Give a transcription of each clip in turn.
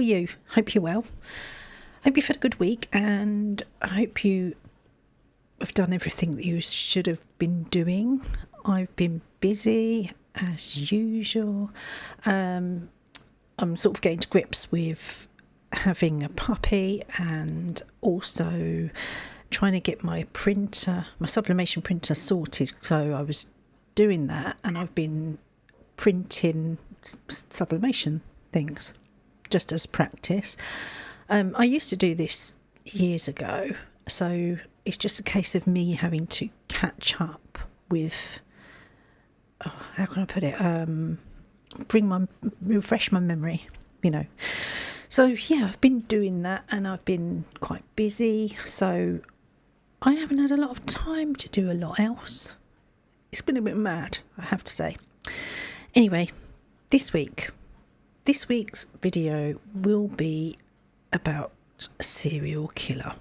are you? Hope you're well. Hope you've had a good week, and I hope you have done everything that you should have been doing. I've been busy as usual. I'm sort of getting to grips with having a puppy, and also trying to get my sublimation printer sorted. So I was doing that, and I've been printing sublimation things just as practice. I used to do this years ago, so it's just a case of me having to catch up with, how can I put it, refresh my memory, So yeah, I've been doing that, and I've been quite busy, so I haven't had a lot of time to do a lot else. It's been a bit mad, I have to say. Anyway, this week's video will be about a serial killer.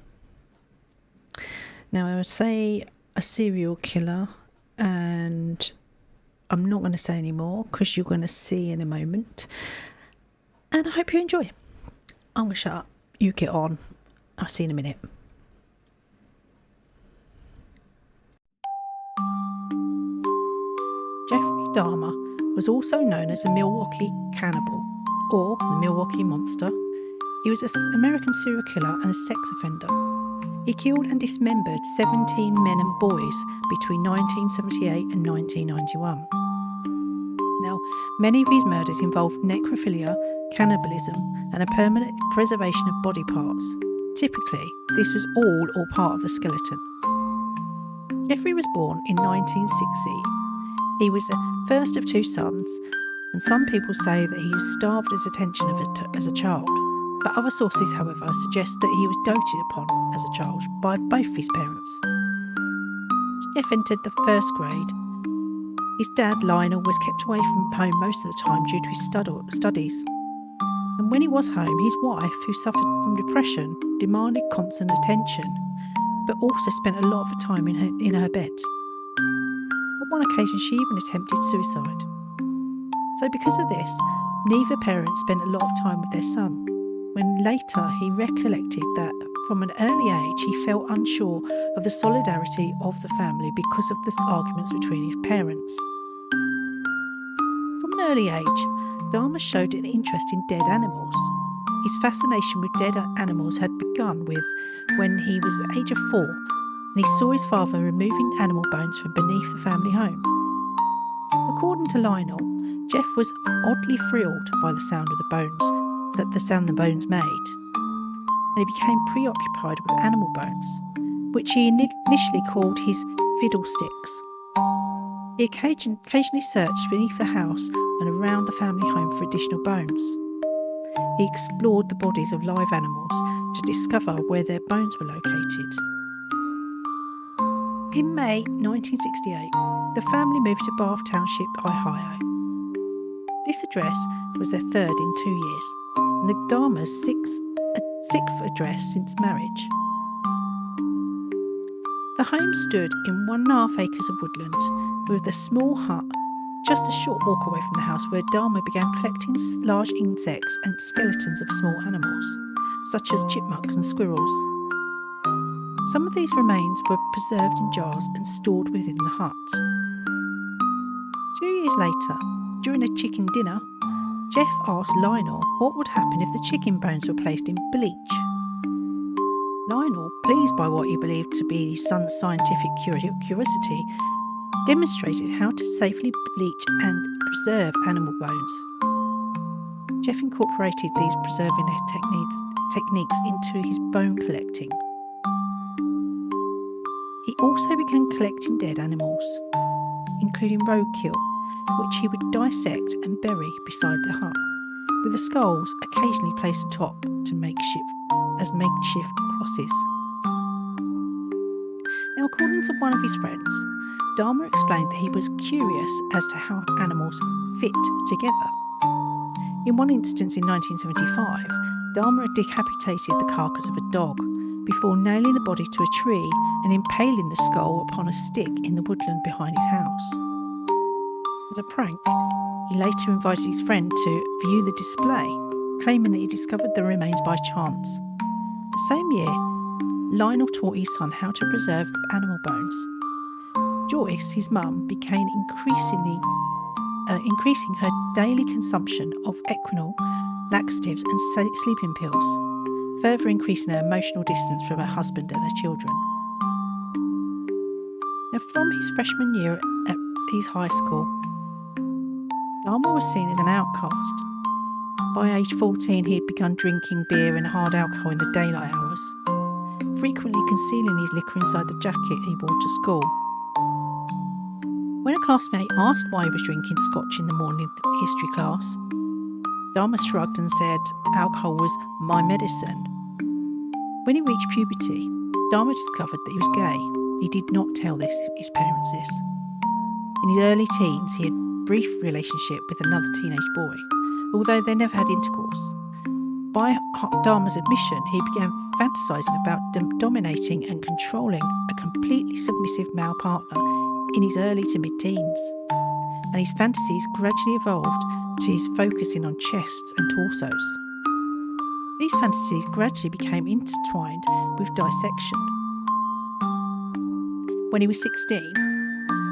Now, I would say a serial killer, and I'm not going to say any more because you're going to see in a moment. And I hope you enjoy. I'm going to shut up. You get on. I'll see you in a minute. Jeffrey Dahmer was also known as the Milwaukee Cannibal, or the Milwaukee Monster. He was an American serial killer and a sex offender. He killed and dismembered 17 men and boys between 1978 and 1991. Now, many of his murders involved necrophilia, cannibalism, and a permanent preservation of body parts. Typically, this was all or part of the skeleton. Jeffrey was born in 1960. He was the first of two sons, and some people say that he was starved as attention as a child. But other sources, however, suggest that he was doted upon as a child by both his parents. As Jeff entered the first grade, his dad, Lionel, was kept away from home most of the time due to his studies. And when he was home, his wife, who suffered from depression, demanded constant attention, but also spent a lot of her time in her bed. On one occasion, she even attempted suicide. So because of this, neither parent spent a lot of time with their son. When later he recollected that from an early age he felt unsure of the solidarity of the family because of the arguments between his parents. From an early age, Dahmer showed an interest in dead animals. His fascination with dead animals had begun when he was the age of 4, and he saw his father removing animal bones from beneath the family home. According to Lionel, Jeff was oddly thrilled by the sound the bones made, and he became preoccupied with animal bones, which he initially called his fiddlesticks. He occasionally searched beneath the house and around the family home for additional bones. He explored the bodies of live animals to discover where their bones were located. In May 1968, the family moved to Bath Township, Ohio. This address was their third in 2 years, and the Dahmers' sixth address since marriage. The home stood in 1.5 acres of woodland, with a small hut just a short walk away from the house, where Dahmer began collecting large insects and skeletons of small animals, such as chipmunks and squirrels. Some of these remains were preserved in jars and stored within the hut. 2 years later, during a chicken dinner, Jeff asked Lionel what would happen if the chicken bones were placed in bleach. Lionel, pleased by what he believed to be his son's scientific curiosity, demonstrated how to safely bleach and preserve animal bones. Jeff incorporated these preserving techniques into his bone collecting. He also began collecting dead animals, including roadkill, which he would dissect and bury beside the hut, with the skulls occasionally placed atop as makeshift crosses. Now, according to one of his friends, Dahmer explained that he was curious as to how animals fit together. In one instance in 1975, Dahmer had decapitated the carcass of a dog before nailing the body to a tree and impaling the skull upon a stick in the woodland behind his house. As a prank, he later invited his friend to view the display, claiming that he discovered the remains by chance. The same year, Lionel taught his son how to preserve animal bones. Joyce, his mum, began increasing her daily consumption of Equinol, laxatives and sleeping pills, further increasing her emotional distance from her husband and her children. Now, from his freshman year at his high school, Dahmer was seen as an outcast. By age 14, he had begun drinking beer and hard alcohol in the daylight hours, frequently concealing his liquor inside the jacket he wore to school. When a classmate asked why he was drinking scotch in the morning history class, Dahmer shrugged and said alcohol was my medicine. When he reached puberty, Dahmer discovered that he was gay. He did not tell his parents this. In his early teens, he had a brief relationship with another teenage boy, although they never had intercourse. By Dahmer's admission, he began fantasizing about dominating and controlling a completely submissive male partner in his early to mid-teens, and his fantasies gradually evolved to his focusing on chests and torsos. These fantasies gradually became intertwined with dissection. When he was 16,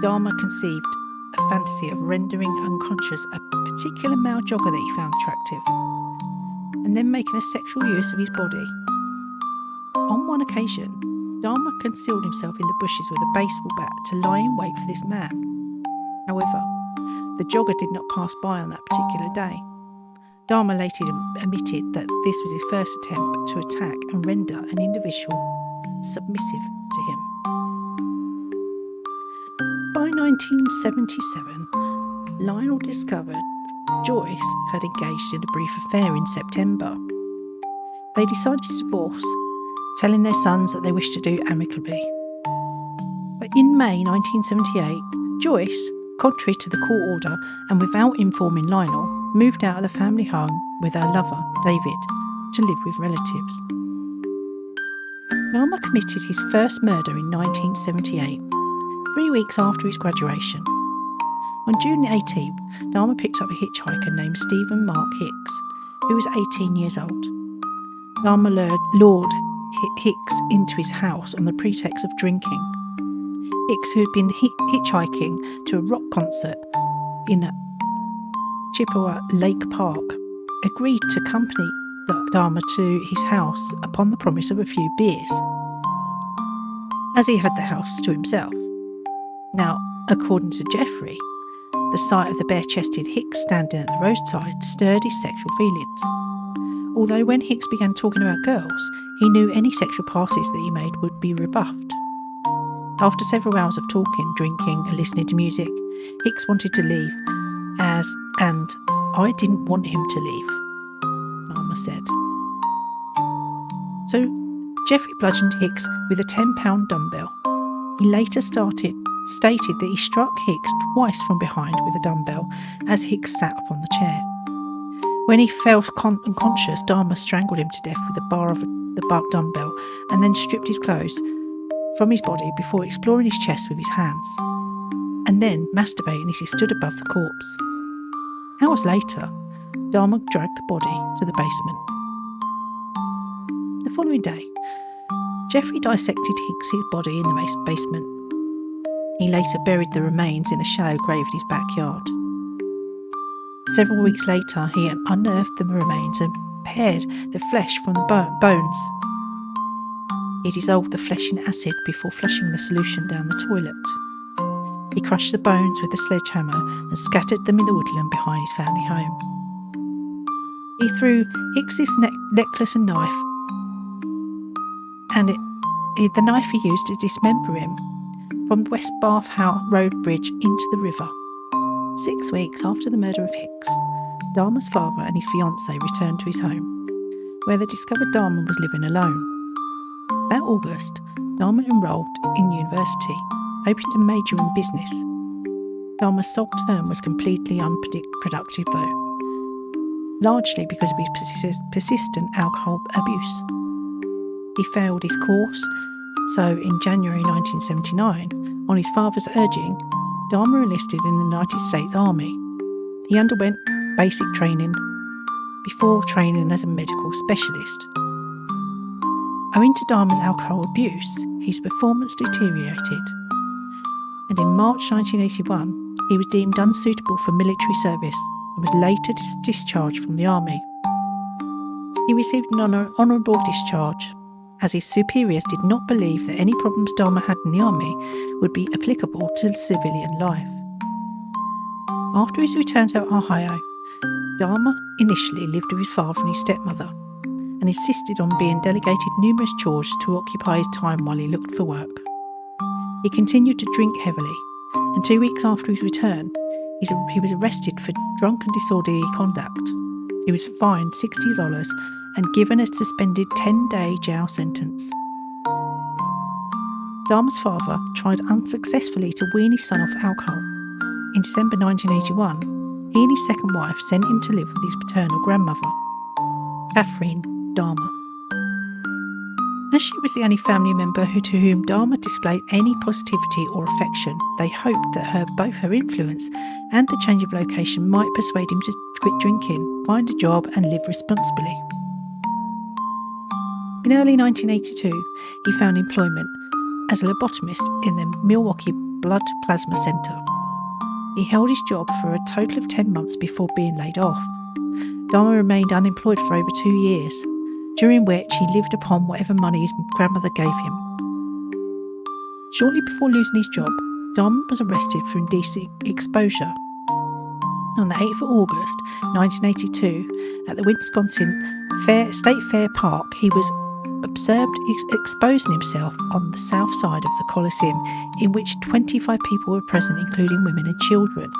Dahmer conceived a fantasy of rendering unconscious a particular male jogger that he found attractive, and then making a sexual use of his body. On one occasion, Dahmer concealed himself in the bushes with a baseball bat to lie in wait for this man. However, the jogger did not pass by on that particular day. Dahmer later admitted that this was his first attempt to attack and render an individual submissive to him. By 1977, Lionel discovered Joyce had engaged in a brief affair in September. They decided to divorce, telling their sons that they wished to do amicably. But in May 1978, Joyce, contrary to the court order and without informing Lionel, moved out of the family home with her lover, David, to live with relatives. Dahmer committed his first murder in 1978, 3 weeks after his graduation. On June 18th, Dahmer picked up a hitchhiker named Stephen Mark Hicks, who was 18 years old. Dahmer lured Hicks into his house on the pretext of drinking. Hicks, who had been hitchhiking to a rock concert in Chippewa Lake Park, agreed to accompany Dahmer to his house upon the promise of a few beers, as he had the house to himself. Now, according to Jeffrey, the sight of the bare-chested Hicks standing at the roadside stirred his sexual feelings. Although when Hicks began talking about girls, he knew any sexual passes that he made would be rebuffed. After several hours of talking, drinking, and listening to music, Hicks wanted to leave, and I didn't want him to leave, Dahmer said. So Jeffrey bludgeoned Hicks with a 10-pound dumbbell. He later stated that he struck Hicks twice from behind with a dumbbell as Hicks sat upon the chair. When he fell unconscious, Dahmer strangled him to death with a bar of the dumbbell and then stripped his clothes from his body before exploring his chest with his hands, and then masturbating as he stood above the corpse. Hours later, Dahmer dragged the body to the basement. The following day, Jeffrey dissected Hicks's body in the basement. He later buried the remains in a shallow grave in his backyard. Several weeks later, he unearthed the remains and pared the flesh from the bones. He dissolved the flesh in acid before flushing the solution down the toilet. He crushed the bones with a sledgehammer and scattered them in the woodland behind his family home. He threw Hicks's necklace and knife, and the knife he used to dismember him, from the West Bath Road Bridge into the river. 6 weeks after the murder of Hicks, Dahmer's father and his fiancée returned to his home, where they discovered Dahmer was living alone. That August, Dahmer enrolled in university, hoping to major in business. Dahmer's sole term was completely unproductive though, largely because of his persistent alcohol abuse. He failed his course, so in January 1979, on his father's urging, Dahmer enlisted in the United States Army. He underwent basic training before training as a medical specialist. Owing to Dahmer's alcohol abuse, his performance deteriorated, and in March 1981, he was deemed unsuitable for military service and was later discharged from the army. He received an honourable discharge, as his superiors did not believe that any problems Dahmer had in the army would be applicable to civilian life. After his return to Ohio, Dahmer initially lived with his father and his stepmother, and insisted on being delegated numerous chores to occupy his time while he looked for work. He continued to drink heavily, and 2 weeks after his return, he was arrested for drunk and disorderly conduct. He was fined $60 and given a suspended 10-day jail sentence. Dahmer's father tried unsuccessfully to wean his son off alcohol. In December 1981, he and his second wife sent him to live with his paternal grandmother, Catherine Dahmer. As she was the only family member to whom Dahmer displayed any positivity or affection, they hoped that both her influence and the change of location might persuade him to quit drinking, find a job and live responsibly. In early 1982, he found employment as a lobotomist in the Milwaukee Blood Plasma Center. He held his job for a total of 10 months before being laid off. Dahmer remained unemployed for over 2 years, during which he lived upon whatever money his grandmother gave him. Shortly before losing his job, Dahmer was arrested for indecent exposure. On the 8th of August 1982, at the Wisconsin State Fair Park, he was observed exposing himself on the south side of the Coliseum, in which 25 people were present, including women and children.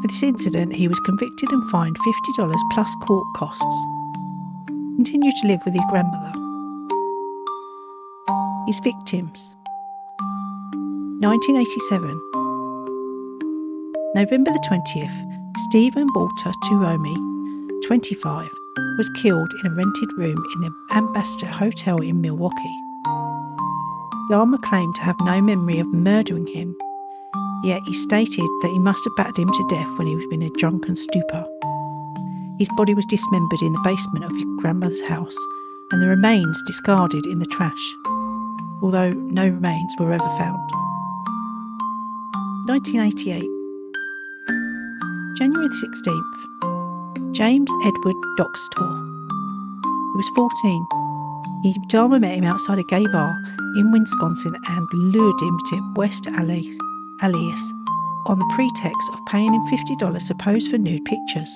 For this incident, he was convicted and fined $50 plus court costs. He continued to live with his grandmother. His victims. 1987. November the 20th, Stephen Walter Tuomi, 25, was killed in a rented room in the Ambassador Hotel in Milwaukee. Dahmer claimed to have no memory of murdering him, yet he stated that he must have battered him to death when he was in a drunken stupor. His body was dismembered in the basement of his grandmother's house, and the remains discarded in the trash, although no remains were ever found. 1988. January the 16th. James Edward Doxtor. He was 14. Dahmer met him outside a gay bar in Wisconsin and lured him to West Alias on the pretext of paying him $50 to pose for nude pictures.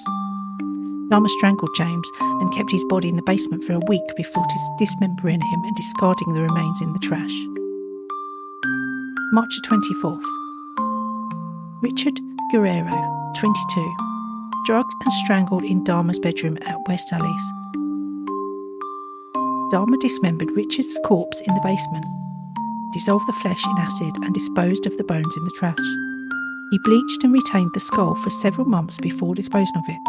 Dahmer strangled James and kept his body in the basement for a week before dismembering him and discarding the remains in the trash. March 24th. Richard Guerrero, 22, drugged and strangled in Dahmer's bedroom at West Alias. Dahmer dismembered Richard's corpse in the basement, dissolved the flesh in acid and disposed of the bones in the trash. He bleached and retained the skull for several months before disposing of it.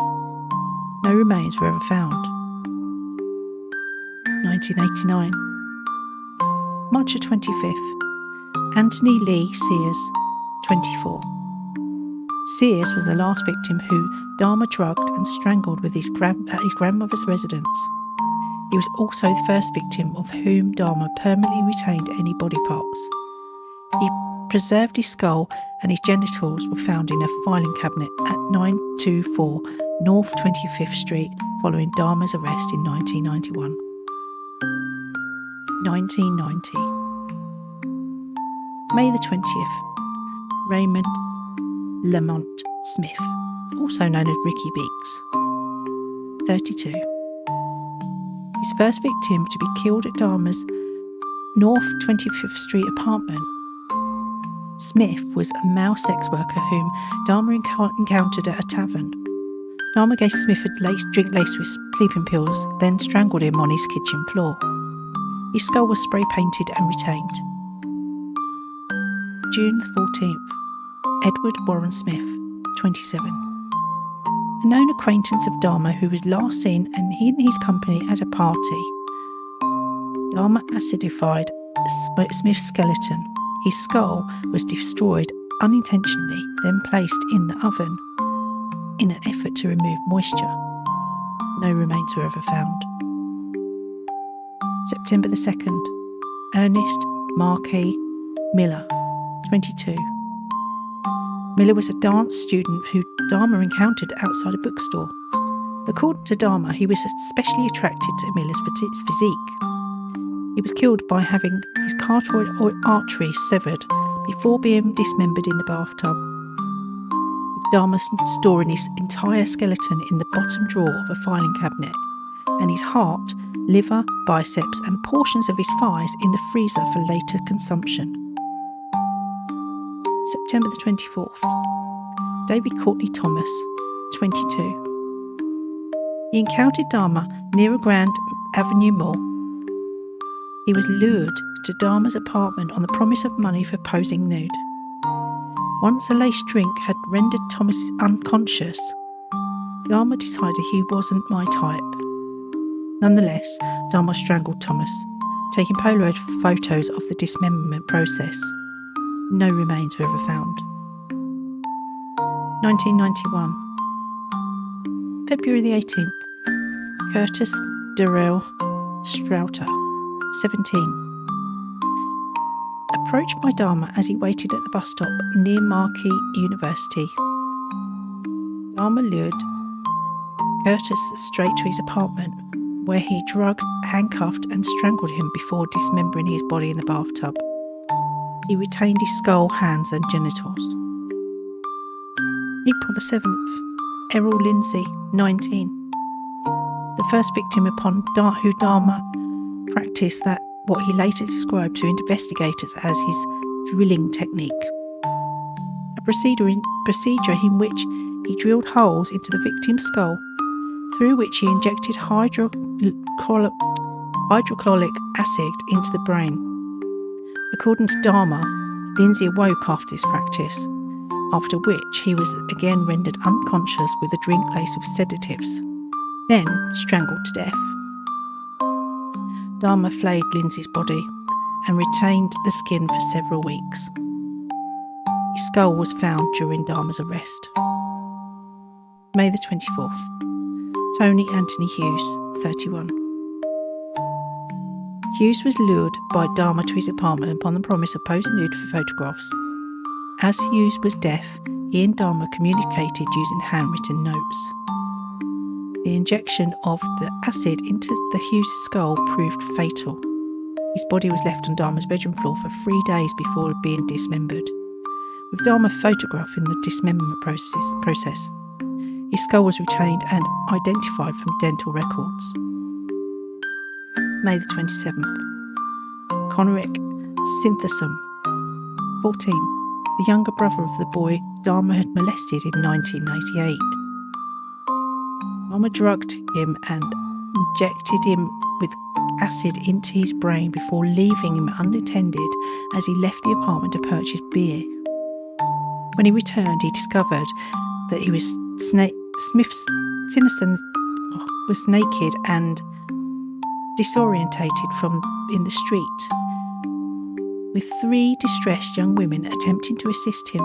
No remains were ever found. 1989. March 25th. Anthony Lee Sears, 24. Sears was the last victim who Dahmer drugged and strangled at his grandmother's residence. He was also the first victim of whom Dahmer permanently retained any body parts. He preserved his skull, and his genitals were found in a filing cabinet at 924 North 25th Street following Dahmer's arrest in 1991. 1990. May the 20th. Raymond Lamont Smith, also known as Ricky Beeks, 32. His first victim to be killed at Dahmer's North 25th Street apartment. Smith was a male sex worker whom Dahmer encountered at a tavern. Dahmer gave Smith a drink laced with sleeping pills, then strangled him on his kitchen floor. His skull was spray painted and retained. June the 14th. Edward Warren Smith, 27. A known acquaintance of Dahmer who was last seen and in his company at a party. Dahmer acidified Smith's skeleton. His skull was destroyed unintentionally, then placed in the oven in an effort to remove moisture. No remains were ever found. September the 2nd. Ernest Marquis Miller, 22. Miller was a dance student who Dahmer encountered outside a bookstore. According to Dahmer, he was especially attracted to Miller's physique. He was killed by having his carotid artery severed before being dismembered in the bathtub. Dahmer storing his entire skeleton in the bottom drawer of a filing cabinet, and his heart, liver, biceps, and portions of his thighs in the freezer for later consumption. September the 24th. David Courtney Thomas, 22. He encountered Dahmer near a Grand Avenue mall. He was lured to Dahmer's apartment on the promise of money for posing nude. Once a laced drink had rendered Thomas unconscious, Dahmer decided he wasn't my type. Nonetheless, Dahmer strangled Thomas, taking Polaroid photos of the dismemberment process. No remains were ever found. 1991. February the 18th. Curtis Darrell Strouter, 17. Approached by Dahmer as he waited at the bus stop near Milwaukee University. Dahmer lured Curtis straight to his apartment, where he drugged, handcuffed and strangled him before dismembering his body in the bathtub. He retained his skull, hands and genitals. April the 7th. Errol Lindsay, 19. The first victim upon who Dahmer practiced that what he later described to investigators as his drilling technique. A procedure in which he drilled holes into the victim's skull, through which he injected hydrochloric acid into the brain. According to Dahmer, Lindsay awoke after this practice, after which he was again rendered unconscious with a drink laced with sedatives, then strangled to death. Dahmer flayed Lindsay's body and retained the skin for several weeks. His skull was found during Dahmer's arrest. May the 24th. Tony Anthony Hughes, 31. Hughes was lured by Dahmer to his apartment upon the promise of posing nude for photographs. As Hughes was deaf, he and Dahmer communicated using handwritten notes. The injection of the acid into the Hughes skull proved fatal. His body was left on Dahmer's bedroom floor for 3 days before being dismembered, with Dahmer photographing the dismemberment process. His skull was retained and identified from dental records. May the 27th. Conrick Synthesom, 14. The younger brother of the boy Dahmer had molested in 1988. Dahmer drugged him and injected him with acid into his brain before leaving him unattended as he left the apartment to purchase beer. When he returned, he discovered that he was Sinnison was naked and disorientated in the street, with 3 distressed young women attempting to assist him.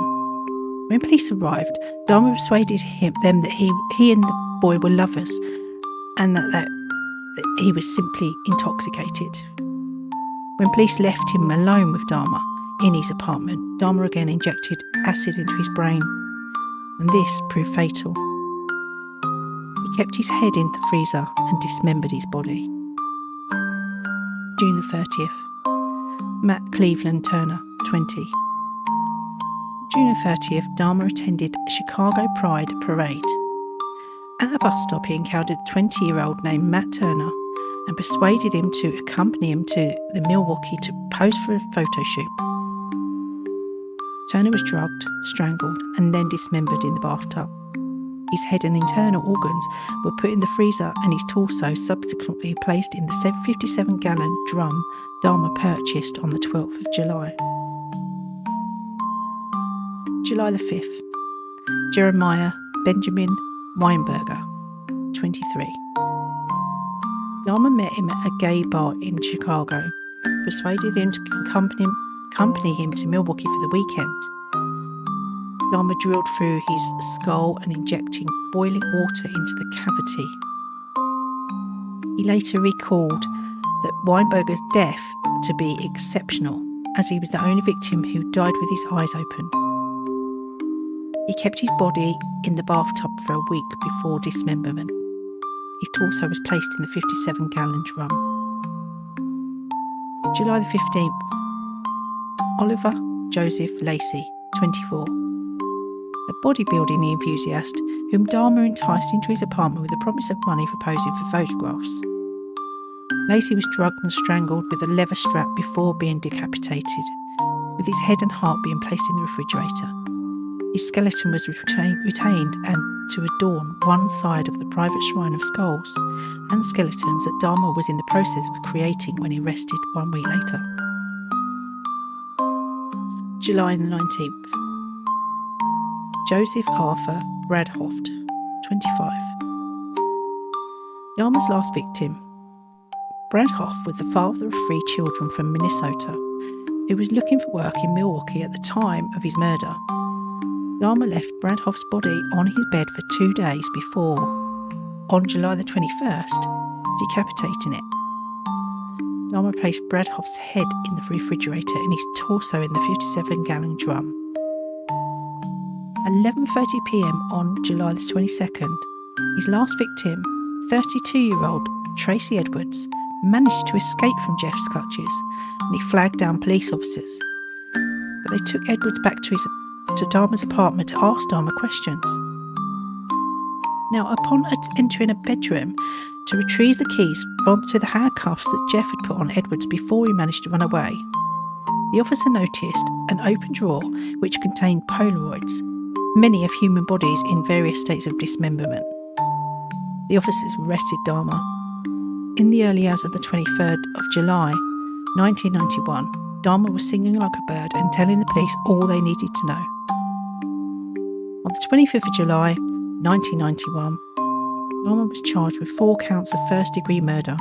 When police arrived, Dahmer persuaded them that he and the boy were lovers and that he was simply intoxicated. When police left him alone with Dahmer in his apartment, Dahmer again injected acid into his brain, and this proved fatal. He kept his head in the freezer and dismembered his body. June the 30th. Matt Cleveland Turner, 20. June the 30th, Dahmer attended a Chicago Pride parade. At a bus stop, he encountered a 20-year-old named Matt Turner and persuaded him to accompany him to the Milwaukee to pose for a photo shoot. Turner was drugged, strangled, and then dismembered in the bathtub. His head and internal organs were put in the freezer and his torso subsequently placed in the 57-gallon drum Dahmer purchased on the 12th of July. July the 5th. Jeremiah Benjamin Weinberger, 23. Dahmer met him at a gay bar in Chicago, persuaded him to accompany him to Milwaukee for the weekend. Dahmer drilled through his skull and injecting boiling water into the cavity. He later recalled that Weinberger's death to be exceptional, as he was the only victim who died with his eyes open. He kept his body in the bathtub for a week before dismemberment. His torso was placed in the 57-gallon drum. July the 15th, Oliver Joseph Lacey, 24. A bodybuilding enthusiast whom Dahmer enticed into his apartment with the promise of money for posing for photographs. Lacey was drugged and strangled with a leather strap before being decapitated, with his head and heart being placed in the refrigerator. His skeleton was retained and to adorn one side of the private shrine of skulls and skeletons that Dahmer was in the process of creating when he rested 1 week later. July the 19th. Joseph Arthur Bradhoft, 25. Dahmer's last victim. Bradhoft was the father of 3 children from Minnesota who was looking for work in Milwaukee at the time of his murder. Dahmer left Bradhoft's body on his bed for 2 days before, on July the 21st, decapitating it. Dahmer placed Bradhoft's head in the refrigerator and his torso in the 57-gallon drum. At 11:30 p.m. on July the 22nd, his last victim, 32-year-old Tracy Edwards, managed to escape from Jeff's clutches and he flagged down police officers. But they took Edwards back to Dahmer's apartment to ask Dahmer questions. Now, upon entering a bedroom to retrieve the keys to the handcuffs that Jeff had put on Edwards before he managed to run away, the officer noticed an open drawer which contained Polaroids, many of human bodies in various states of dismemberment. The officers arrested Dahmer. In the early hours of the 23rd of July, 1991, Dahmer was singing like a bird and telling the police all they needed to know. On the 25th of July, 1991, Dahmer was charged with 4 counts of first-degree murder.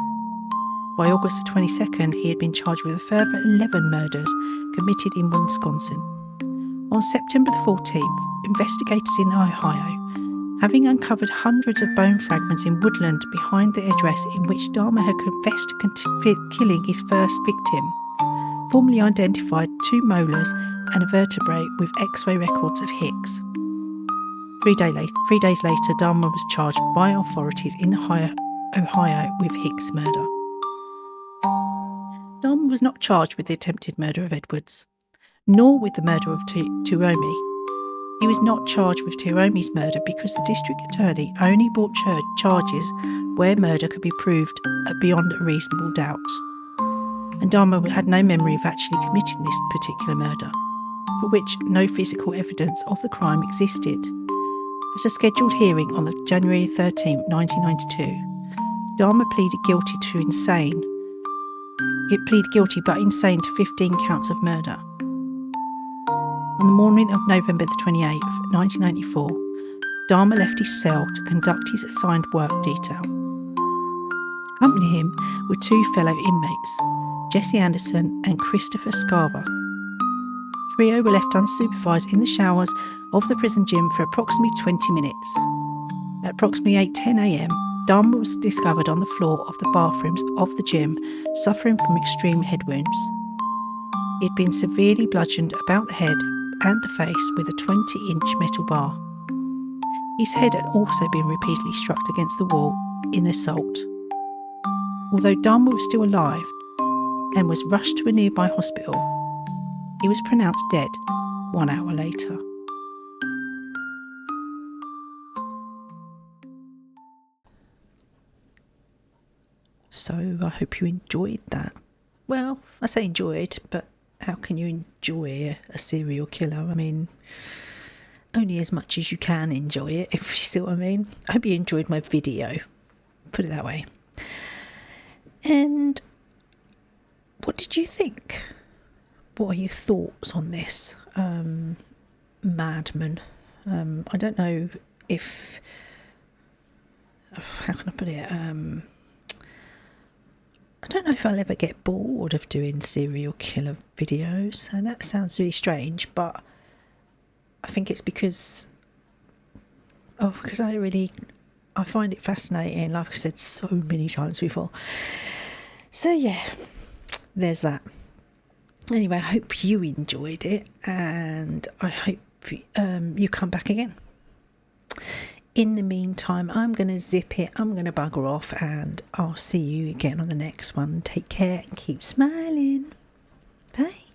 By August the 22nd, he had been charged with a further 11 murders committed in Wisconsin. On September the 14th, investigators in Ohio, having uncovered hundreds of bone fragments in woodland behind the address in which Dahmer had confessed to killing his first victim, formally identified 2 molars and a vertebrae with X-ray records of Hicks. 3 days later, Dahmer was charged by authorities in Ohio with Hicks' murder. Dahmer was not charged with the attempted murder of Edwards, nor with the murder of Tuomi. He was not charged with Tuomi's murder because the district attorney only brought charges where murder could be proved beyond a reasonable doubt. And Dahmer had no memory of actually committing this particular murder, for which no physical evidence of the crime existed. At a scheduled hearing on the January 13, 1992, Dahmer pleaded guilty but insane to 15 counts of murder. On the morning of November the 28th, 1994, Dahmer left his cell to conduct his assigned work detail. Accompanying him were 2 fellow inmates, Jesse Anderson and Christopher Scarver. The trio were left unsupervised in the showers of the prison gym for approximately 20 minutes. At approximately 8:10 a.m, Dahmer was discovered on the floor of the bathrooms of the gym, suffering from extreme head wounds. He had been severely bludgeoned about the head and the face with a 20-inch metal bar. His head had also been repeatedly struck against the wall in assault. Although Dahmer was still alive and was rushed to a nearby hospital, he was pronounced dead 1 hour later. So I hope you enjoyed that. Well, I say enjoyed, but how can you enjoy a serial killer? I mean, only as much as you can enjoy it, if you see what I mean. I hope you enjoyed my video, put it that way. And what did you think? What are your thoughts on this madman? I don't know if... How can I put it? I don't know if I'll ever get bored of doing serial killer videos, and that sounds really strange, but I think it's because I really I find it fascinating, like I said so many times before. So yeah, there's that. Anyway, I hope you enjoyed it, and I hope you come back again. In the meantime, I'm going to zip it, I'm going to bugger off, and I'll see you again on the next one. Take care and keep smiling. Bye.